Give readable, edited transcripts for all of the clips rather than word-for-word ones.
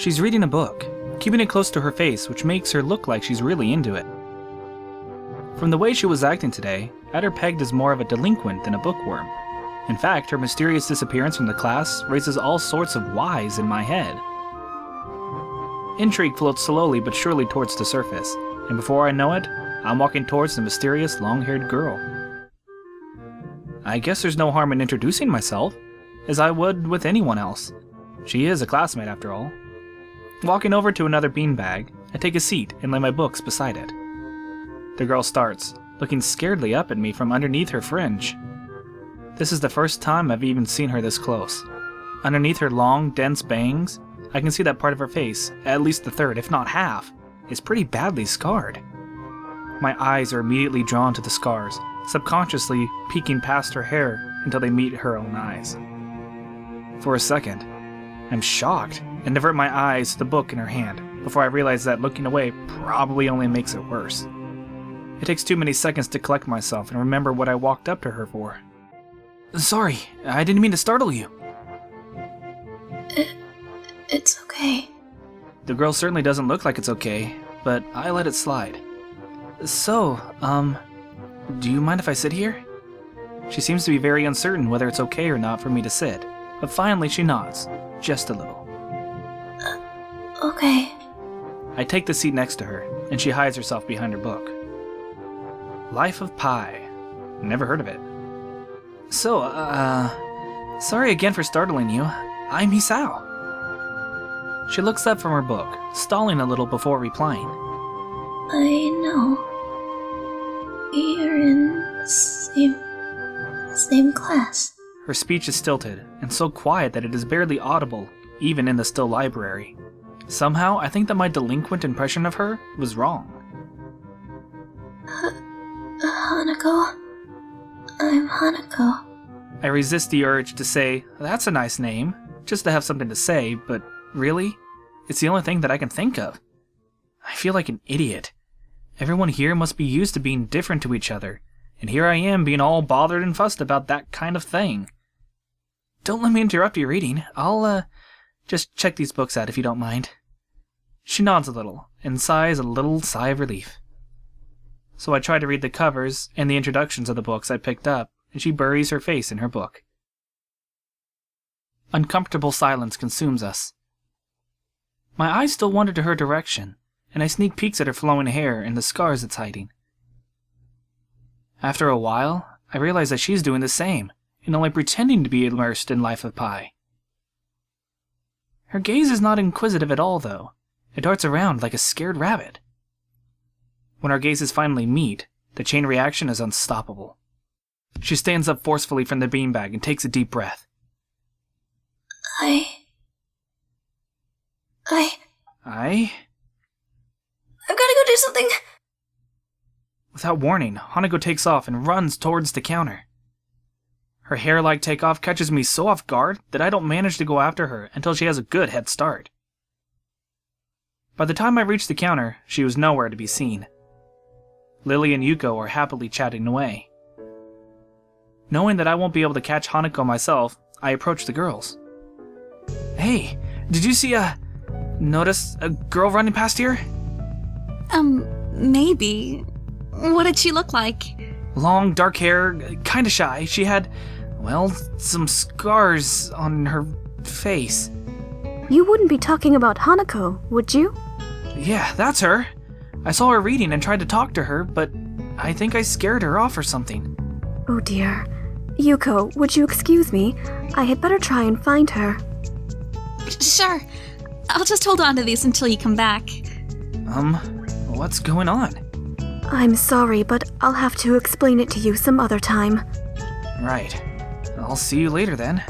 She's reading a book, keeping it close to her face, which makes her look like she's really into it. From the way she was acting today, I had her pegged as more of a delinquent than a bookworm. In fact, her mysterious disappearance from the class raises all sorts of whys in my head. Intrigue floats slowly but surely towards the surface, and before I know it, I'm walking towards the mysterious long-haired girl. I guess there's no harm in introducing myself, as I would with anyone else. She is a classmate after all. Walking over to another beanbag, I take a seat and lay my books beside it. The girl starts, looking scaredly up at me from underneath her fringe. This is the first time I've even seen her this close. Underneath her long, dense bangs, I can see that part of her face, at least the third, if not half, is pretty badly scarred. My eyes are immediately drawn to the scars, subconsciously peeking past her hair until they meet her own eyes. For a second, I'm shocked and divert my eyes to the book in her hand, before I realize that looking away probably only makes it worse. It takes too many seconds to collect myself and remember what I walked up to her for. Sorry, I didn't mean to startle you. It's okay. The girl certainly doesn't look like it's okay, but I let it slide. So, do you mind if I sit here? She seems to be very uncertain whether it's okay or not for me to sit, but finally she nods, just a little. Okay. I take the seat next to her, and she hides herself behind her book. Life of Pi. Never heard of it. So, sorry again for startling you. I'm Hisao. She looks up from her book, stalling a little before replying. I know. You're in the same class. Her speech is stilted, and so quiet that it is barely audible, even in the still library. Somehow, I think that my delinquent impression of her was wrong. Hanako? I'm Hanako. I resist the urge to say, that's a nice name, just to have something to say, but really? It's the only thing that I can think of. I feel like an idiot. Everyone here must be used to being different to each other, and here I am being all bothered and fussed about that kind of thing. Don't let me interrupt your reading. I'll, just check these books out if you don't mind. She nods a little, and sighs a little sigh of relief. So I try to read the covers and the introductions of the books I picked up, and she buries her face in her book. Uncomfortable silence consumes us. My eyes still wander to her direction, and I sneak peeks at her flowing hair and the scars it's hiding. After a while, I realize that she's doing the same, and only pretending to be immersed in Life of Pi. Her gaze is not inquisitive at all, though. It darts around like a scared rabbit. When our gazes finally meet, the chain reaction is unstoppable. She stands up forcefully from the beanbag and takes a deep breath. I've gotta go do something. Without warning, Hanako takes off and runs towards the counter. Her hair-like takeoff catches me so off guard that I don't manage to go after her until she has a good head start. By the time I reach the counter, she was nowhere to be seen. Lily and Yuuko are happily chatting away. Knowing that I won't be able to catch Hanako myself, I approach the girls. Hey, did you notice a girl running past here? Maybe. What did she look like? Long, dark hair, kinda shy. She had, some scars on her face. You wouldn't be talking about Hanako, would you? Yeah, that's her. I saw her reading and tried to talk to her, but I think I scared her off or something. Oh dear. Yuuko, would you excuse me? I had better try and find her. Sure. I'll just hold on to these until you come back. What's going on? I'm sorry, but I'll have to explain it to you some other time. Right. I'll see you later then.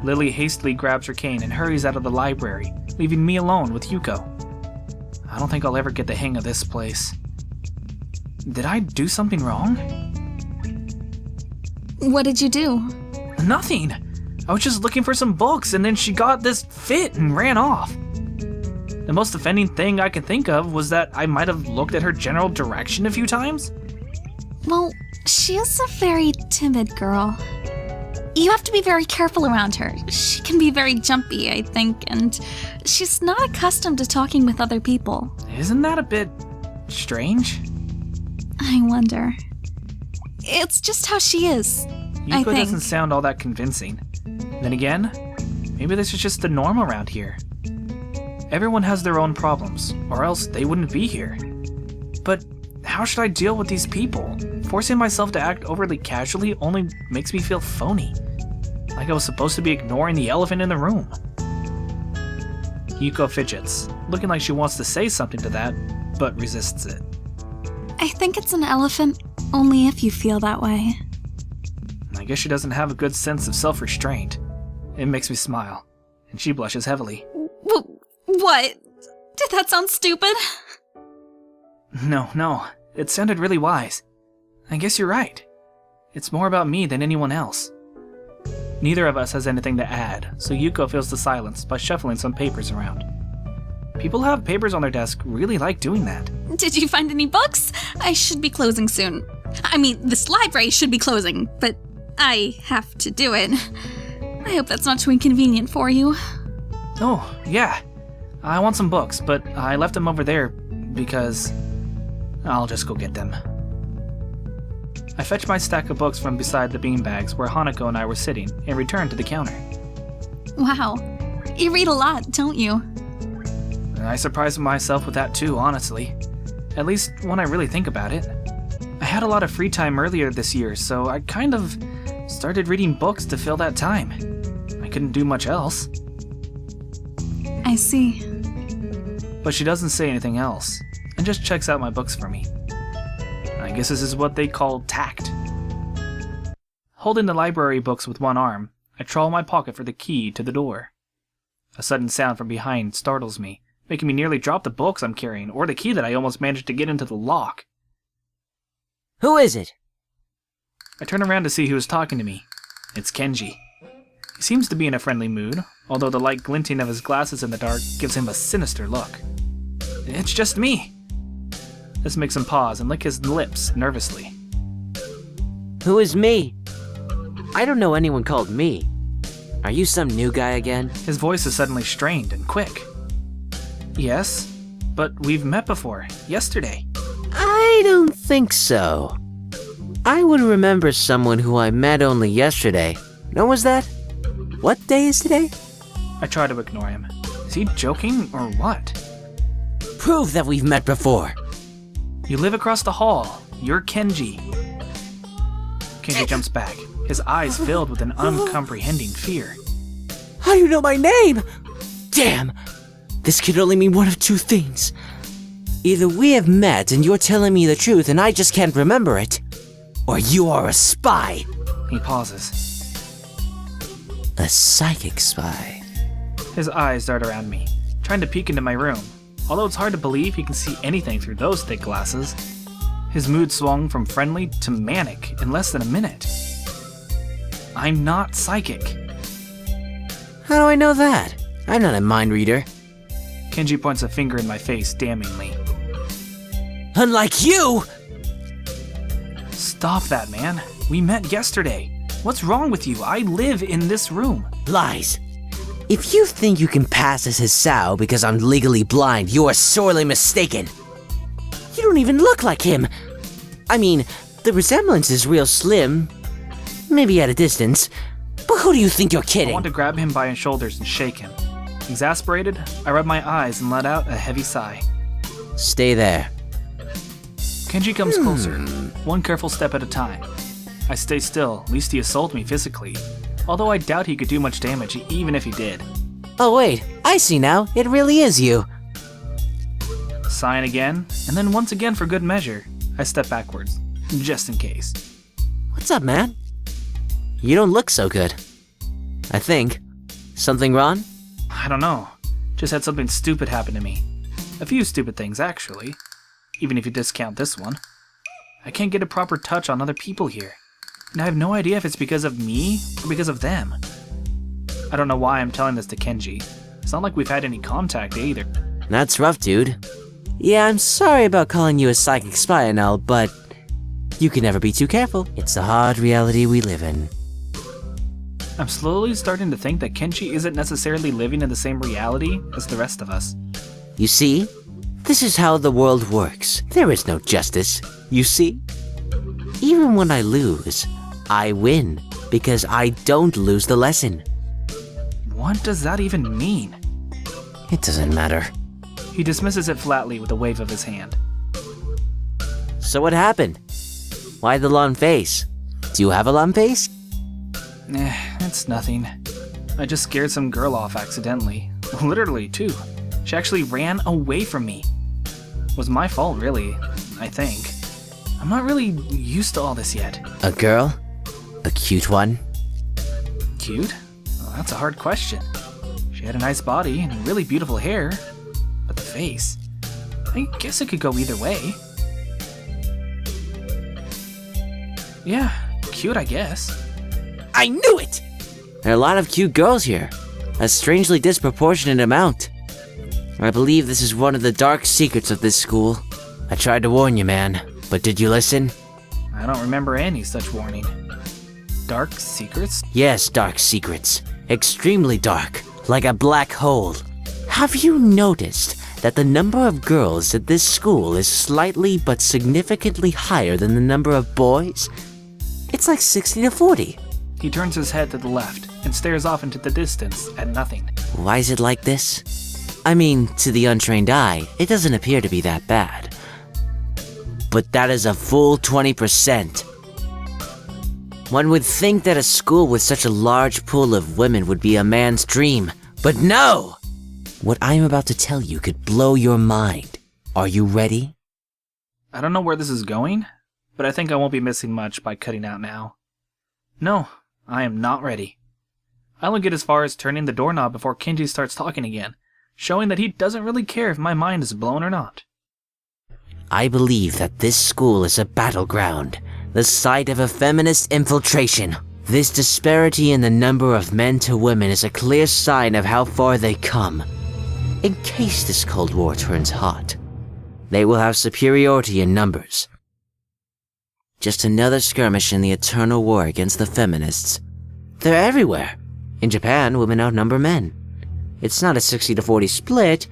Lily hastily grabs her cane and hurries out of the library, leaving me alone with Yuuko. I don't think I'll ever get the hang of this place. Did I do something wrong? What did you do? Nothing! I was just looking for some books, and then she got this fit and ran off. The most offending thing I can think of was that I might have looked at her general direction a few times. Well, she is a very timid girl. You have to be very careful around her. She can be very jumpy, I think, and she's not accustomed to talking with other people. Isn't that a bit strange? I wonder. It's just how she is, I Yuuko think. doesn't sound all that convincing. Then again, maybe this is just the norm around here. Everyone has their own problems, or else they wouldn't be here. But how should I deal with these people? Forcing myself to act overly casually only makes me feel phony. Like I was supposed to be ignoring the elephant in the room. Yuuko fidgets, looking like she wants to say something to that, but resists it. I think it's an elephant only if you feel that way. I guess she doesn't have a good sense of self-restraint. It makes me smile, and she blushes heavily. What? Did that sound stupid? No, it sounded really wise. I guess you're right. It's more about me than anyone else. Neither of us has anything to add, so Yuuko fills the silence by shuffling some papers around. People who have papers on their desk really like doing that. Did you find any books? I should be closing soon. I mean, this library should be closing, but I have to do it. I hope that's not too inconvenient for you. Oh, yeah. I want some books, but I left them over there because I'll just go get them. I fetched my stack of books from beside the beanbags where Hanako and I were sitting and returned to the counter. Wow. You read a lot, don't you? I surprised myself with that too, honestly. At least when I really think about it. I had a lot of free time earlier this year, so I kind of started reading books to fill that time. I couldn't do much else. I see. But she doesn't say anything else, and just checks out my books for me. I guess this is what they call tact. Holding the library books with one arm, I trawl in my pocket for the key to the door. A sudden sound from behind startles me, making me nearly drop the books I'm carrying, or the key that I almost managed to get into the lock. Who is it? I turn around to see who is talking to me. It's Kenji. He seems to be in a friendly mood, although the light glinting of his glasses in the dark gives him a sinister look. It's just me. This makes him pause and lick his lips nervously. Who is me? I don't know anyone called me. Are you some new guy again? His voice is suddenly strained and quick. Yes, but we've met before, yesterday. I don't think so. I would remember someone who I met only yesterday. When was that? What day is today? I try to ignore him. Is he joking or what? Prove that we've met before. You live across the hall. You're Kenji. Kenji jumps back, his eyes filled with an uncomprehending fear. How do you know my name? Damn! This could only mean one of two things. Either we have met and you're telling me the truth and I just can't remember it, or you are a spy. He pauses. A psychic spy. His eyes dart around me, trying to peek into my room, although it's hard to believe he can see anything through those thick glasses. His mood swung from friendly to manic in less than a minute. I'm not psychic. How do I know that? I'm not a mind reader. Kenji points a finger in my face damningly. Unlike you! Stop that, man. We met yesterday. What's wrong with you? I live in this room. Lies. If you think you can pass as Hisao because I'm legally blind, you are sorely mistaken. You don't even look like him. I mean, the resemblance is real slim. Maybe at a distance. But who do you think you're I kidding? want to grab him by his shoulders and shake him. Exasperated, I rub my eyes and let out a heavy sigh. Stay there. Kenji comes closer, one careful step at a time. I stay still, lest he assault me physically, although I doubt he could do much damage even if he did. Oh wait, I see now. It really is you. Sighing again, and then once again for good measure, I step backwards, just in case. What's up, man? You don't look so good. I think. Something wrong? I don't know. Just had something stupid happen to me. A few stupid things, actually. Even if you discount this one. I can't get a proper touch on other people here. And I have no idea if it's because of me or because of them. I don't know why I'm telling this to Kenji. It's not like we've had any contact either. That's rough, dude. Yeah, I'm sorry about calling you a psychic spy and all, but you can never be too careful. It's the hard reality we live in. I'm slowly starting to think that Kenji isn't necessarily living in the same reality as the rest of us. You see? This is how the world works. There is no justice, you see? Even when I lose, I win, because I don't lose the lesson. What does that even mean? It doesn't matter. He dismisses it flatly with a wave of his hand. So what happened? Why the long face? Do you have a long face? It's nothing. I just scared some girl off accidentally. Literally, too. She actually ran away from me. It was my fault, really, I think. I'm not really used to all this yet. A girl? A cute one? Cute? Well, that's a hard question. She had a nice body and really beautiful hair. But the face... I guess it could go either way. Yeah, cute, I guess. I knew it! There are a lot of cute girls here. A strangely disproportionate amount. I believe this is one of the dark secrets of this school. I tried to warn you, man, but did you listen? I don't remember any such warning. Dark secrets? Yes, dark secrets. Extremely dark, like a black hole. Have you noticed that the number of girls at this school is slightly but significantly higher than the number of boys? It's like 60 to 40. He turns his head to the left and stares off into the distance at nothing. Why is it like this? I mean, to the untrained eye, it doesn't appear to be that bad. But that is a full 20%. One would think that a school with such a large pool of women would be a man's dream, but no! What I am about to tell you could blow your mind. Are you ready? I don't know where this is going, but I think I won't be missing much by cutting out now. No, I am not ready. I only get as far as turning the doorknob before Kenji starts talking again, showing that he doesn't really care if my mind is blown or not. I believe that this school is a battleground, the site of a feminist infiltration. This disparity in the number of men to women is a clear sign of how far they come. In case this Cold War turns hot, they will have superiority in numbers. Just another skirmish in the eternal war against the feminists. They're everywhere. In Japan, women outnumber men. It's not a 60 to 40 split,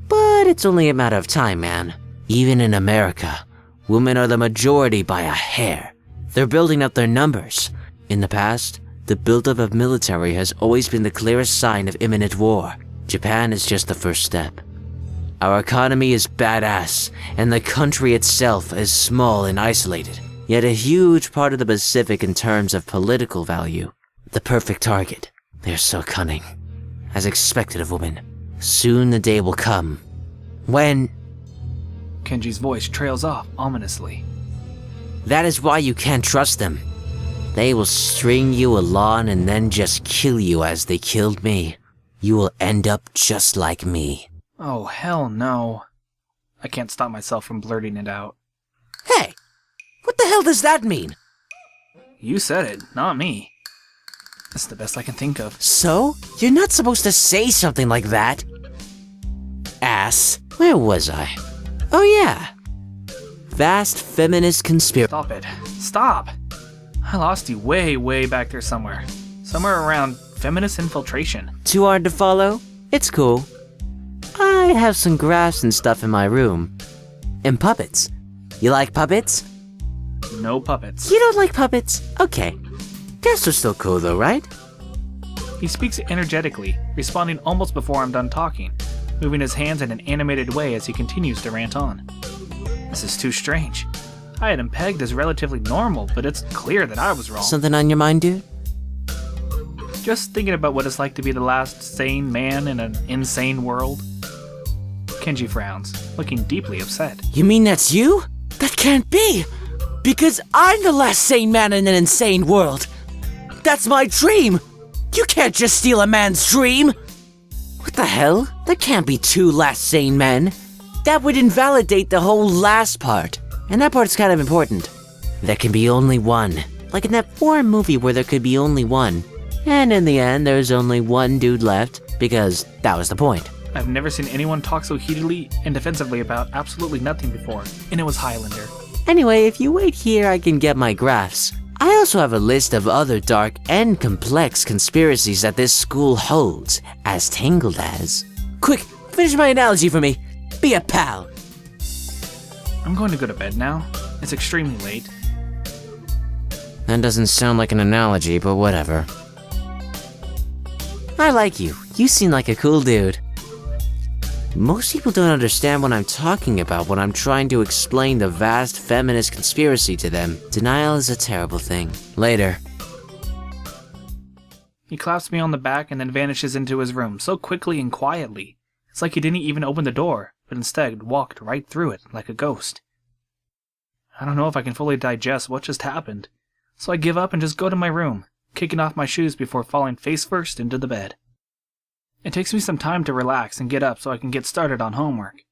but it's only a matter of time, man. Even in America, women are the majority by a hair. They're building up their numbers. In the past, the buildup of military has always been the clearest sign of imminent war. Japan is just the first step. Our economy is badass, and the country itself is small and isolated, yet a huge part of the Pacific in terms of political value. The perfect target. They're so cunning. As expected of women, soon the day will come when... Kenji's voice trails off ominously. That is why you can't trust them. They will string you along and then just kill you as they killed me. You will end up just like me. Oh, hell no. I can't stop myself from blurting it out. Hey! What the hell does that mean? You said it, not me. That's the best I can think of. So? You're not supposed to say something like that. Ass. Where was I? Oh yeah. Vast feminist conspiracy. Stop it. Stop! I lost you way back there somewhere. Somewhere around feminist infiltration. Too hard to follow? It's cool. I have some graphs and stuff in my room. And puppets. You like puppets? No puppets. You don't like puppets? Okay. Guess they're still cool though, right? He speaks energetically, responding almost before I'm done talking, moving his hands in an animated way as he continues to rant on. This is too strange. I had him pegged as relatively normal, but it's clear that I was wrong. Something on your mind, dude? Just thinking about what it's like to be the last sane man in an insane world. Kenji frowns, looking deeply upset. You mean that's you? That can't be! Because I'm the last sane man in an insane world! That's my dream! You can't just steal a man's dream! What the hell? There can't be two last sane men. That would invalidate the whole last part. And that part's kind of important. There can be only one. Like in that foreign movie where there could be only one. And in the end, there's only one dude left, because that was the point. I've never seen anyone talk so heatedly and defensively about absolutely nothing before, and it was Highlander. Anyway, if you wait here, I can get my graphs. I also have a list of other dark and complex conspiracies that this school holds, as tangled as... Quick, finish my analogy for me. Be a pal. I'm going to go to bed now. It's extremely late. That doesn't sound like an analogy, but whatever. I like you. You seem like a cool dude. Most people don't understand what I'm talking about when I'm trying to explain the vast feminist conspiracy to them. Denial is a terrible thing. Later. He claps me on the back and then vanishes into his room so quickly and quietly. It's like he didn't even open the door, but instead walked right through it like a ghost. I don't know if I can fully digest what just happened, so I give up and just go to my room, kicking off my shoes before falling face first into the bed. It takes me some time to relax and get up so I can get started on homework.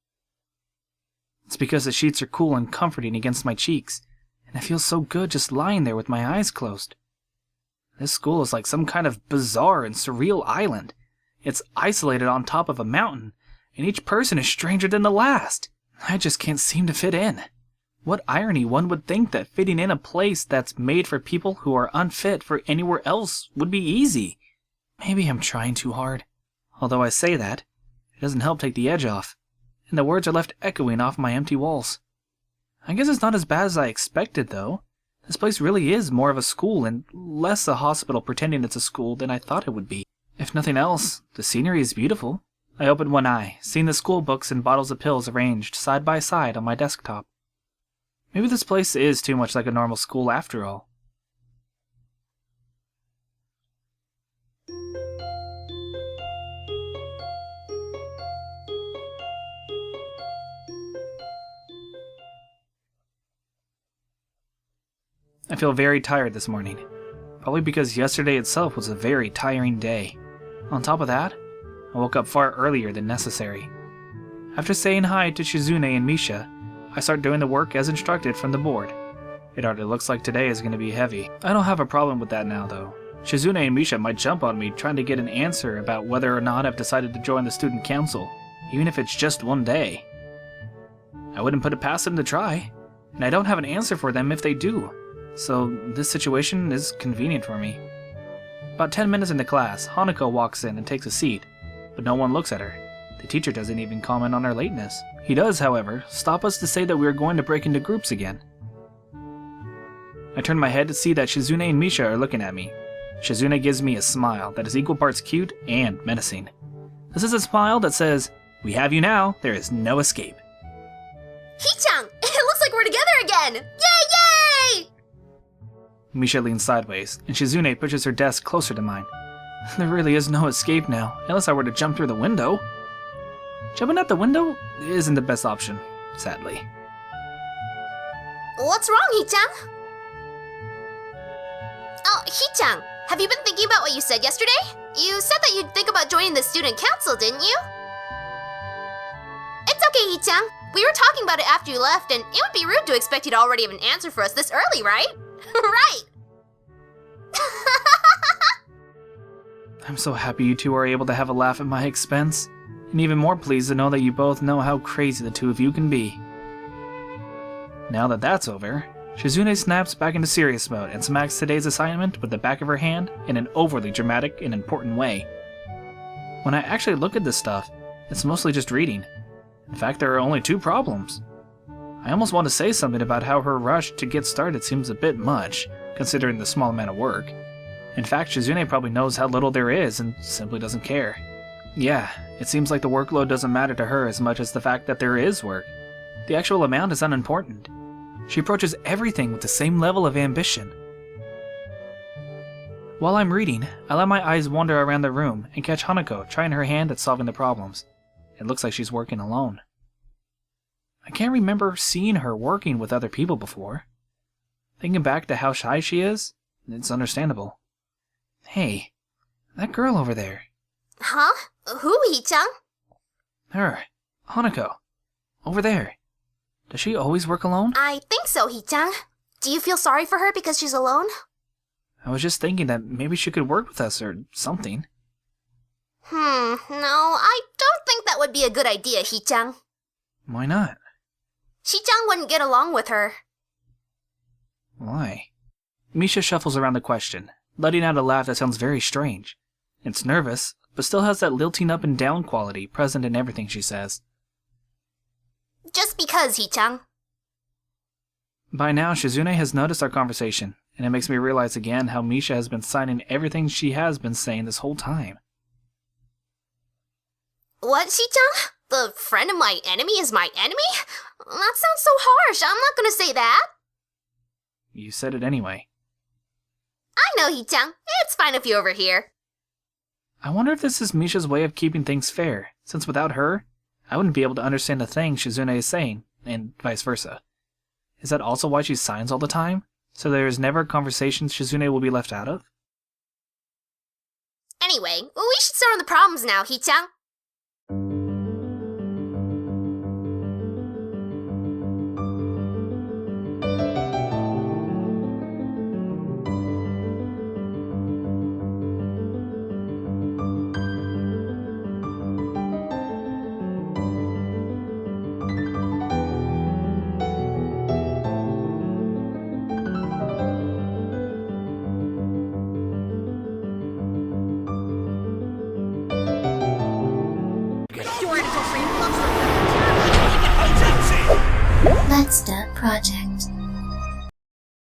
It's because the sheets are cool and comforting against my cheeks, and it feels so good just lying there with my eyes closed. This school is like some kind of bizarre and surreal island. It's isolated on top of a mountain, and each person is stranger than the last. I just can't seem to fit in. What irony one would think that fitting in a place that's made for people who are unfit for anywhere else would be easy. Maybe I'm trying too hard. Although I say that, it doesn't help take the edge off, and the words are left echoing off my empty walls. I guess it's not as bad as I expected, though. This place really is more of a school and less a hospital pretending it's a school than I thought it would be. If nothing else, the scenery is beautiful. I opened one eye, seeing the school books and bottles of pills arranged side by side on my desktop. Maybe this place is too much like a normal school after all. I feel very tired this morning, probably because yesterday itself was a very tiring day. On top of that, I woke up far earlier than necessary. After saying hi to Shizune and Misha, I start doing the work as instructed from the board. It already looks like today is going to be heavy. I don't have a problem with that now though. Shizune and Misha might jump on me trying to get an answer about whether or not I've decided to join the student council, even if it's just one day. I wouldn't put it past them to try, and I don't have an answer for them if they do. So this situation is convenient for me. About 10 minutes into class, Hanako walks in and takes a seat, but no one looks at her. The teacher doesn't even comment on her lateness. He does, however, stop us to say that we are going to break into groups again. I turn my head to see that Shizune and Misha are looking at me. Shizune gives me a smile that is equal parts cute and menacing. This is a smile that says, "We have you now, there is no escape." Hee-chan! It looks like we're together again! Yay, yay! Misha leans sideways, and Shizune pushes her desk closer to mine. There really is no escape now, unless I were to jump through the window. Jumping out the window isn't the best option, sadly. What's wrong, Hee-chan? Oh, Hee-chan, have you been thinking about what you said yesterday? You said that you'd think about joining the student council, didn't you? It's okay, Hee-chan. We were talking about it after you left, and it would be rude to expect you to already have an answer for us this early, right? Right! I'm so happy you two are able to have a laugh at my expense, and even more pleased to know that you both know how crazy the two of you can be. Now that that's over, Shizune snaps back into serious mode and smacks today's assignment with the back of her hand in an overly dramatic and important way. When I actually look at this stuff, it's mostly just reading. In fact, there are only 2 problems. I almost want to say something about how her rush to get started seems a bit much, considering the small amount of work. In fact, Shizune probably knows how little there is and simply doesn't care. Yeah, it seems like the workload doesn't matter to her as much as the fact that there is work. The actual amount is unimportant. She approaches everything with the same level of ambition. While I'm reading, I let my eyes wander around the room and catch Hanako trying her hand at solving the problems. It looks like she's working alone. I can't remember seeing her working with other people before. Thinking back to how shy she is, it's understandable. Hey, that girl over there. Huh? Who, Hee-chan? Her. Hanako. Over there. Does she always work alone? I think so, Hee-chan. Do you feel sorry for her because she's alone? I was just thinking that maybe she could work with us or something. No, I don't think that would be a good idea, Hee-chan. Why not? Shi-chan wouldn't get along with her. Why? Misha shuffles around the question, letting out a laugh that sounds very strange. It's nervous, but still has that lilting up and down quality present in everything she says. Just because, Hee-chan. By now, Shizune has noticed our conversation, and it makes me realize again how Misha has been signing everything she has been saying this whole time. What, Hee-chan? The friend of my enemy is my enemy? That sounds so harsh. I'm not gonna say that. You said it anyway. I know, Hee-chan. It's fine if you overhear. I wonder if this is Misha's way of keeping things fair, since without her, I wouldn't be able to understand a thing Shizune is saying, and vice versa. Is that also why she signs all the time? So there is never a conversation Shizune will be left out of? Anyway, we should start on the problems now, Hee-chan. Let's start project.